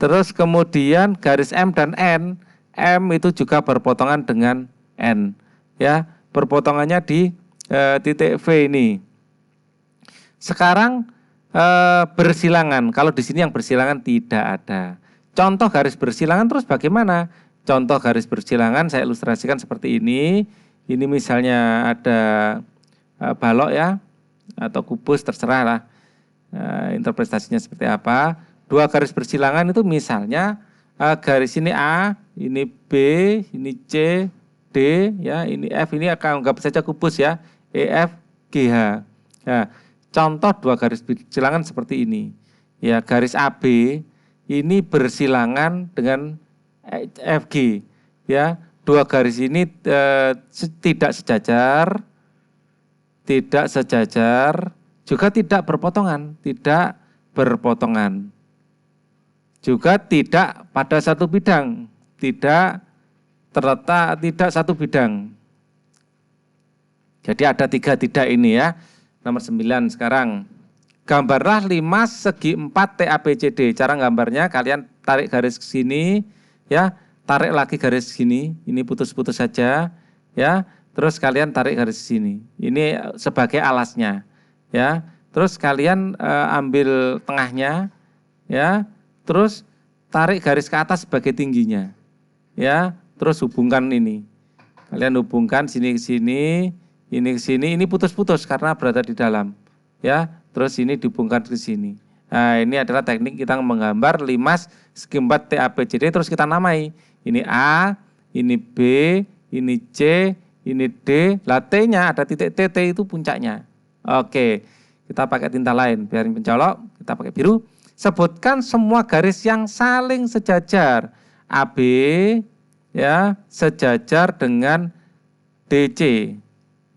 Terus kemudian garis M dan N, M itu juga berpotongan dengan N. Ya, berpotongannya di titik V ini. Sekarang bersilangan. Kalau di sini yang bersilangan tidak ada. Contoh garis bersilangan terus bagaimana? Contoh garis bersilangan saya ilustrasikan seperti ini. Ini misalnya ada balok ya, atau kubus terserah lah. Interpretasinya seperti apa. 2 garis bersilangan itu misalnya garis ini A, ini B, ini C, D, ya, ini F, ini akan anggap saja kubus ya. E, F, G, H. Nah, contoh 2 garis bersilangan seperti ini. Ya, garis AB ini bersilangan dengan FG ya, 2 garis ini tidak sejajar, juga tidak berpotongan, juga tidak pada satu bidang, tidak terletak, tidak satu bidang. Jadi ada 3 tidak ini ya. Nomor 9 sekarang. Gambarlah 5 segi 4 TABCD. Cara gambarnya kalian tarik garis ke sini ya, tarik lagi garis sini, ini putus-putus saja ya. Terus kalian tarik garis sini. Ini sebagai alasnya ya. Terus kalian ambil tengahnya ya. Terus tarik garis ke atas sebagai tingginya. Ya, terus hubungkan ini. Kalian hubungkan sini ke sini, ini ke sini, ini putus-putus karena berada di dalam. Ya, terus ini dihubungkan ke sini. Nah, ini adalah teknik kita menggambar limas segi 4 TABCD, terus kita namai. Ini A, ini B, ini C, ini D. Lah T-nya ada titik T, T itu puncaknya. Oke, kita pakai tinta lain biar mencolok, kita pakai biru. Sebutkan semua garis yang saling sejajar. AB ya, sejajar dengan DC.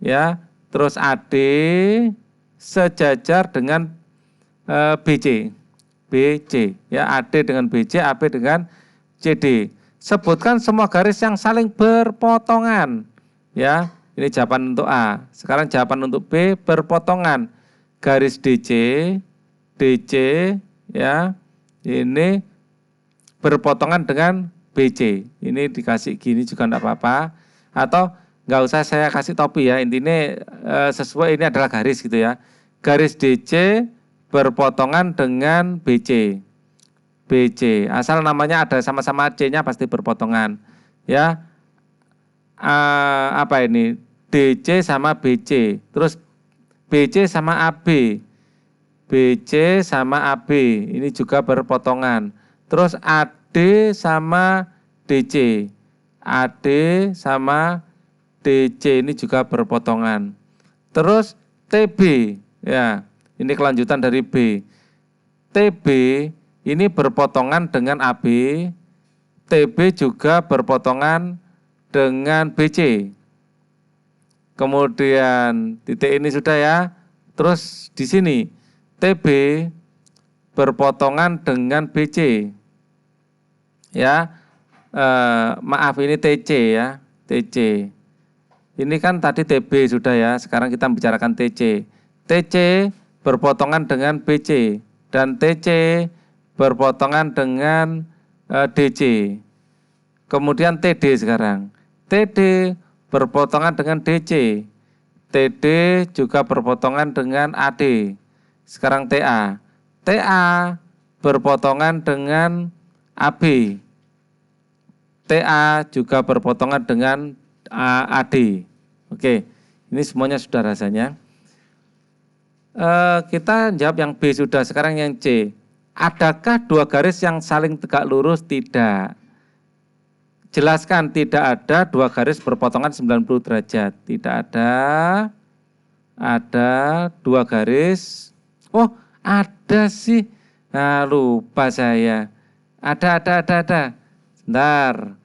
Ya, terus AD sejajar dengan BC. BC ya, AD dengan BC, AB dengan CD. Sebutkan semua garis yang saling berpotongan. Ya, ini jawaban untuk A. Sekarang jawaban untuk B, berpotongan. Garis DC, DC ya, ini berpotongan dengan BC. Ini dikasih gini juga enggak apa-apa. Atau enggak usah saya kasih topi ya. Intinya sesuai, ini adalah garis gitu ya. Garis DC berpotongan dengan BC. BC. Asal namanya ada sama-sama C-nya pasti berpotongan. Ya. Apa ini? DC sama BC. Terus BC sama AB. BC sama AB. Ini juga berpotongan. Terus AD sama DC. AD sama DC ini juga berpotongan. Terus TB ya. Ini kelanjutan dari B. TB ini berpotongan dengan AB. TB juga berpotongan dengan BC. Kemudian titik ini sudah ya. Terus di sini TB berpotongan dengan BC. Ya. Maaf ini TC ya. TC. Ini kan tadi TB sudah ya. Sekarang kita bicarakan TC. TC berpotongan dengan BC dan TC berpotongan dengan DC. Kemudian TD sekarang. TD berpotongan dengan DC. TD juga berpotongan dengan AD. Sekarang TA. TA berpotongan dengan AB. TA juga berpotongan dengan AD. Oke, ini semuanya sudah rasanya. Kita jawab yang B sudah, sekarang yang C. Adakah dua garis yang saling tegak lurus? Tidak. Jelaskan, tidak ada dua garis berpotongan 90 derajat. Tidak ada. Ada dua garis. Oh, ada sih. Nah, lupa saya. Ada. Sebentar.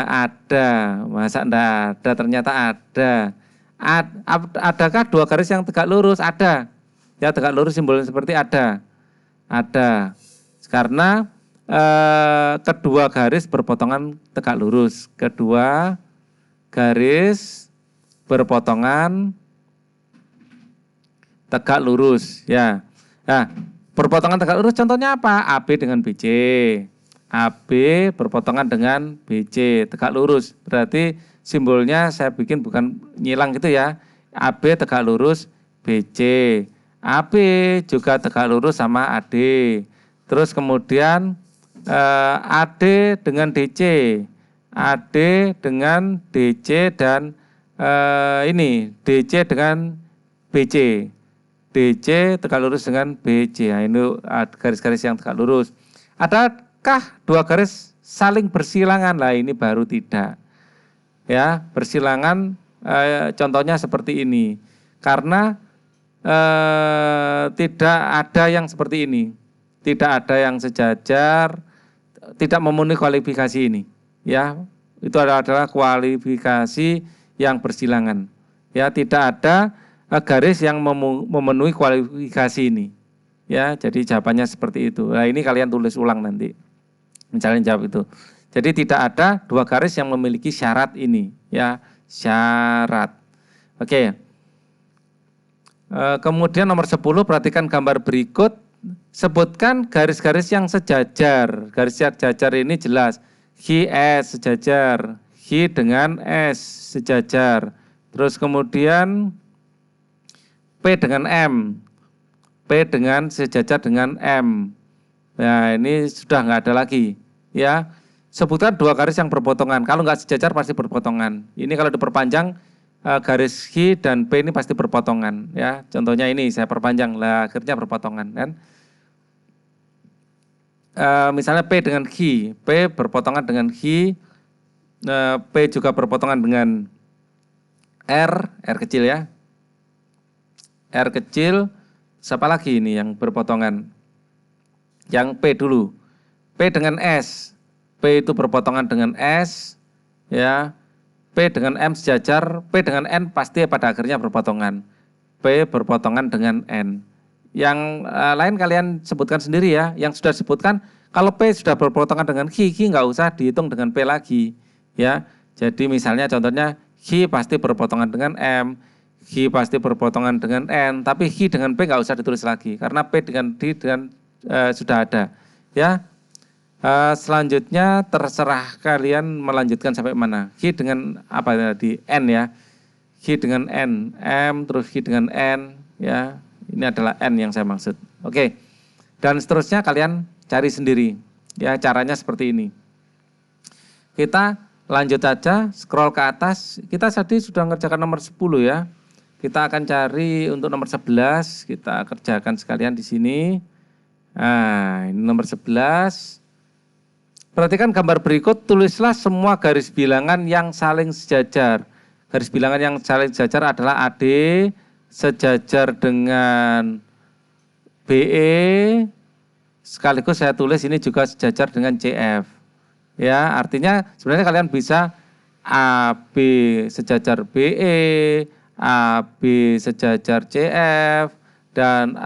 Ada. Masa enggak ada? Ternyata ada. Adakah dua garis yang tegak lurus? Ada. Ya, tegak lurus simbolnya seperti ada. Ada. Karena kedua garis berpotongan tegak lurus. Kedua garis berpotongan tegak lurus. Ya. Nah, berpotongan tegak lurus contohnya apa? AB dengan BC. AB berpotongan dengan BC, tegak lurus. Berarti simbolnya saya bikin bukan nyilang gitu ya. AB tegak lurus BC. AB juga tegak lurus sama AD. Terus kemudian AD dengan DC. AD dengan DC dan ini DC dengan BC. DC tegak lurus dengan BC. Nah, ini garis-garis yang tegak lurus. Adakah dua garis saling bersilangan? Lah ini baru tidak. Ya, bersilangan contohnya seperti ini. Karena tidak ada yang seperti ini. Tidak ada yang sejajar, tidak memenuhi kualifikasi ini. Ya, itu adalah kualifikasi yang bersilangan. Ya, tidak ada garis yang memenuhi kualifikasi ini. Ya, jadi jawabannya seperti itu. Nah, ini kalian tulis ulang nanti. Misalnya jawab itu. Jadi tidak ada dua garis yang memiliki syarat ini, ya, syarat. Oke. Kemudian nomor 10, perhatikan gambar berikut. Sebutkan garis-garis yang sejajar. Garis yang sejajar ini jelas. Hi S sejajar. Hi dengan S sejajar. Terus kemudian P dengan M. P dengan sejajar dengan M. Nah, ini sudah nggak ada lagi. Ya, sebutkan dua garis yang berpotongan. Kalau nggak sejajar pasti berpotongan. Ini kalau diperpanjang garis H dan P ini pasti berpotongan ya. Contohnya ini saya perpanjang lah, akhirnya berpotongan kan. Misalnya P dengan H, P berpotongan dengan H, P juga berpotongan dengan R kecil ya. R kecil, siapa lagi ini yang berpotongan? Yang P dulu. P dengan S. P itu berpotongan dengan S ya. P dengan M sejajar, P dengan N pasti pada akhirnya berpotongan. P berpotongan dengan N. Yang lain kalian sebutkan sendiri ya. Yang sudah disebutkan, kalau P sudah berpotongan dengan Q nggak usah dihitung dengan P lagi ya. Jadi misalnya contohnya Q pasti berpotongan dengan M, Q pasti berpotongan dengan N, tapi Q dengan P nggak usah ditulis lagi karena P dengan D sudah ada ya. Selanjutnya terserah kalian melanjutkan sampai mana. Q dengan apa tadi? N ya. Q dengan N, M terus Q dengan N ya. Ini adalah N yang saya maksud. Oke. Dan seterusnya kalian cari sendiri. Ya, caranya seperti ini. Kita lanjut aja, scroll ke atas. Kita tadi sudah mengerjakan nomor 10 ya. Kita akan cari untuk nomor 11, kita kerjakan sekalian di sini. Nah, ini nomor 11. Perhatikan gambar berikut, tulislah semua garis bilangan yang saling sejajar. Garis bilangan yang saling sejajar adalah AD sejajar dengan BE, sekaligus saya tulis ini juga sejajar dengan CF. Ya, artinya sebenarnya kalian bisa AB sejajar BE, AB sejajar CF, dan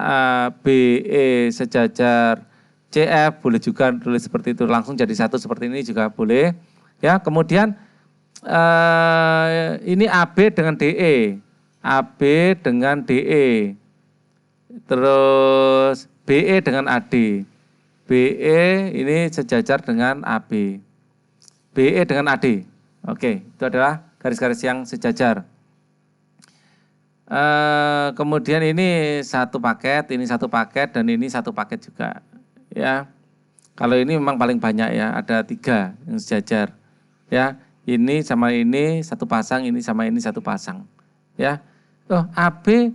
BE sejajar CF, boleh juga tulis seperti itu, langsung jadi satu seperti ini juga boleh. Ya, kemudian ini AB dengan DE, AB dengan DE, terus BE dengan AD, BE ini sejajar dengan AB, BE dengan AD. Oke, itu adalah garis-garis yang sejajar. Kemudian ini satu paket, ini satu paket, dan ini satu paket juga. Ya, kalau ini memang paling banyak ya, ada 3 yang sejajar. Ya, ini sama ini satu pasang, ini sama ini satu pasang. Ya, AB,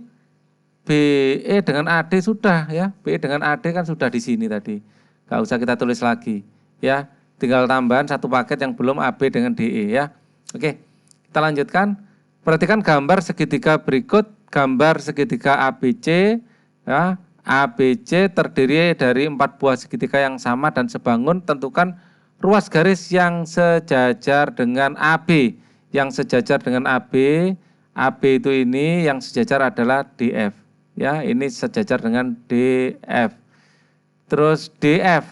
BE dengan AD sudah ya, BE dengan AD kan sudah di sini tadi, nggak usah kita tulis lagi. Ya, tinggal tambahan satu paket yang belum AB dengan DE ya. Oke, kita lanjutkan. Perhatikan gambar segitiga berikut, gambar segitiga ABC ya. ABC terdiri dari 4 buah segitiga yang sama dan sebangun. Tentukan ruas garis yang sejajar dengan AB. Yang sejajar dengan AB, AB itu ini yang sejajar adalah DF. Ya, ini sejajar dengan DF. Terus DF,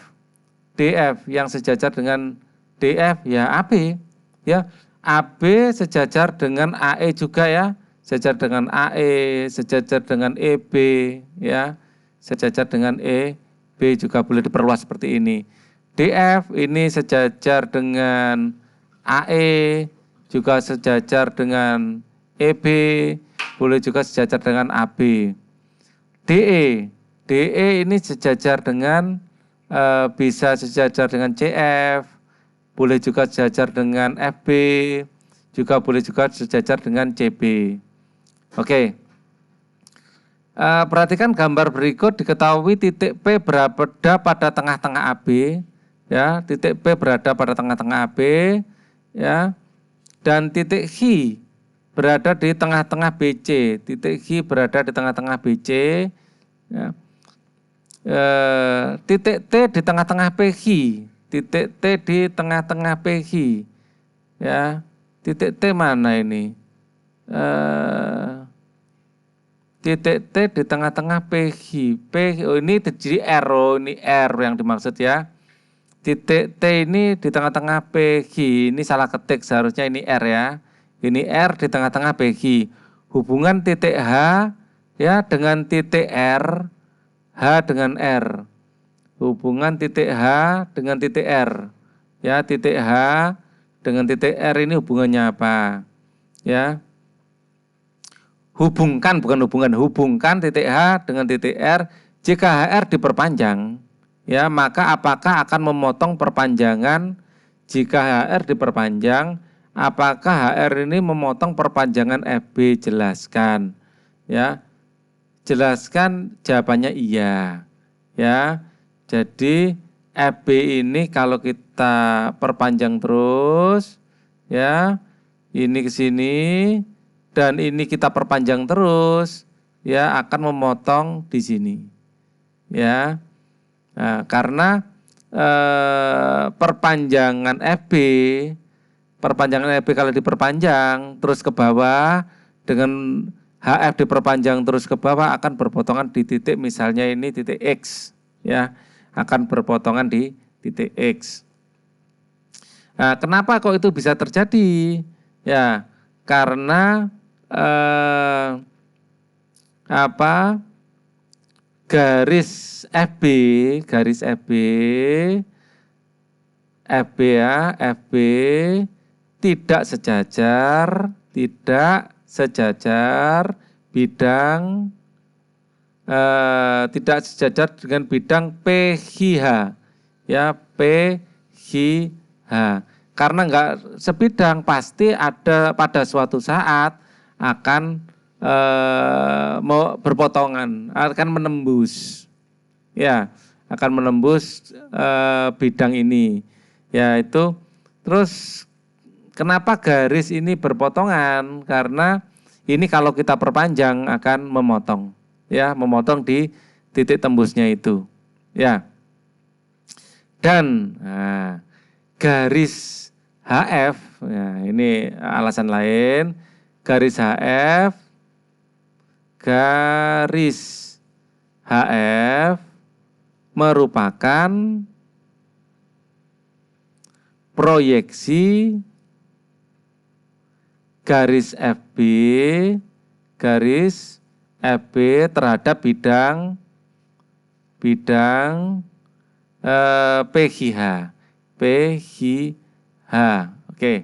DF yang sejajar dengan DF ya AB. Ya, AB sejajar dengan AE juga ya. Sejajar dengan AE, sejajar dengan EB ya. Sejajar dengan E, B juga boleh diperluas seperti ini. DF ini sejajar dengan AE, juga sejajar dengan EB, boleh juga sejajar dengan AB. DE, DE ini sejajar dengan, bisa sejajar dengan CF, boleh juga sejajar dengan FB, juga boleh juga sejajar dengan CB. Oke. Perhatikan gambar berikut, diketahui titik P berada pada tengah-tengah AB ya, titik P berada pada tengah-tengah AB ya, dan titik H berada di tengah-tengah BC, titik H berada di tengah-tengah BC ya. Titik T di tengah-tengah PH, titik T di tengah-tengah PH ya. Titik T mana ini? Titik T di tengah-tengah PH. Oh, ini jadi R, ini R yang dimaksud ya. Titik T ini di tengah-tengah PH. Ini salah ketik, seharusnya ini R ya. Ini R di tengah-tengah PH. Hubungan titik H ya dengan titik R, H dengan R. Hubungan titik H dengan titik R. Ya, titik H dengan titik R ini hubungannya apa? Ya. Hubungkan, bukan hubungan, hubungkan titik H dengan titik R. Jika HR diperpanjang, ya, maka apakah akan memotong perpanjangan? Jika HR diperpanjang, apakah HR ini memotong perpanjangan FB? Jelaskan. Ya. Jelaskan, jawabannya iya. Ya. Jadi FB ini kalau kita perpanjang terus, ya, ini ke sini dan ini kita perpanjang terus, ya, akan memotong di sini. Ya. Nah, karena perpanjangan FB kalau diperpanjang terus ke bawah dengan HF diperpanjang terus ke bawah akan berpotongan di titik, misalnya ini titik X, ya, akan berpotongan di titik X. Nah, kenapa kok itu bisa terjadi? Ya, karena garis FB tidak sejajar bidang, tidak sejajar dengan bidang PHH, ya, PHH. Karena enggak sebidang, pasti ada pada suatu saat akan mau berpotongan, akan menembus, ya, akan menembus bidang ini, yaitu. Terus kenapa garis ini berpotongan? Karena ini kalau kita perpanjang akan memotong, ya, memotong di titik tembusnya itu, ya. Dan garis HF, ya, ini alasan lain. Garis HF merupakan proyeksi garis FB terhadap bidang PHH. Oke,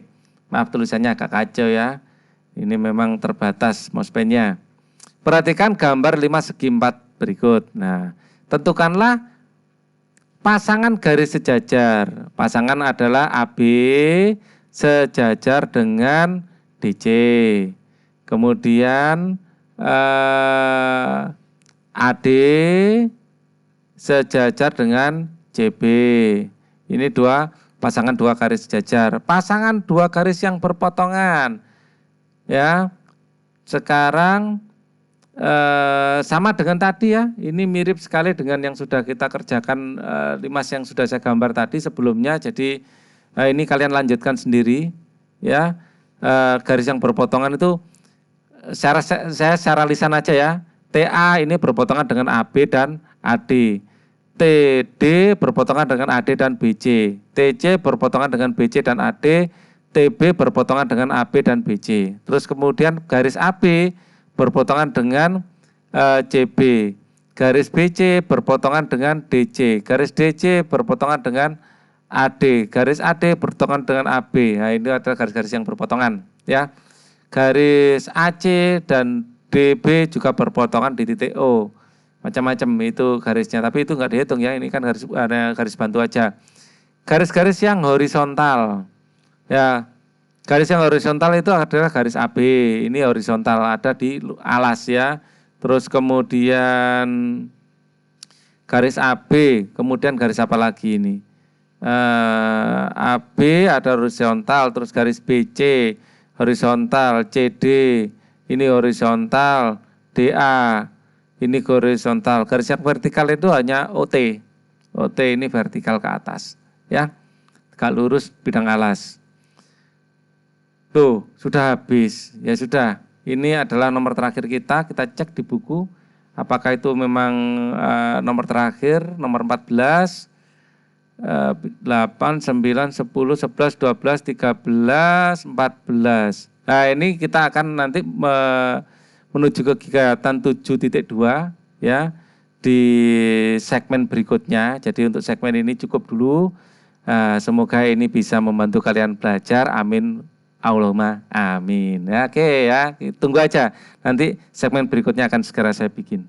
maaf tulisannya agak kacau ya. Ini memang terbatas mousepad-nya. Perhatikan gambar 5 segi 4 berikut. Nah, tentukanlah pasangan garis sejajar. Pasangan adalah AB sejajar dengan DC. Kemudian AD sejajar dengan CB. Ini pasangan dua garis sejajar. Pasangan dua garis yang berpotongan. Ya. Sekarang sama dengan tadi ya, ini mirip sekali dengan yang sudah kita kerjakan, Limas yang sudah saya gambar tadi sebelumnya. Jadi ini kalian lanjutkan sendiri ya. Garis yang berpotongan itu saya secara lisan aja ya. TA ini berpotongan dengan AB dan AD. TD berpotongan dengan AD dan BC. TC berpotongan dengan BC dan AD. TB berpotongan dengan AB dan BC. Terus kemudian garis AB berpotongan dengan CB, garis BC berpotongan dengan DC, garis DC berpotongan dengan AD, garis AD berpotongan dengan AB. Nah, ini adalah garis-garis yang berpotongan ya. Garis AC dan DB juga berpotongan di titik O. Macam-macam itu garisnya, tapi itu enggak dihitung ya, ini kan garis bantu aja. Garis-garis yang horizontal ya. Garis yang horizontal itu adalah garis AB, ini horizontal ada di alas ya. Terus kemudian garis AB, kemudian garis apa lagi ini? AB ada horizontal, terus garis BC horizontal, CD ini horizontal, DA ini horizontal. Garis yang vertikal itu hanya OT. OT ini vertikal ke atas ya. Tegak lurus bidang alas. Tuh, sudah habis. Ya sudah, ini adalah nomor terakhir kita cek di buku. Apakah itu memang nomor terakhir, nomor 14, 8, 9, 10, 11, 12, 13, 14. Nah ini kita akan nanti menuju ke kegiatan 7.2 ya, di segmen berikutnya. Jadi untuk segmen ini cukup dulu. Semoga ini bisa membantu kalian belajar. Amin. Allahumma amin. Ya, oke ya, tunggu aja. Nanti segmen berikutnya akan segera saya bikin.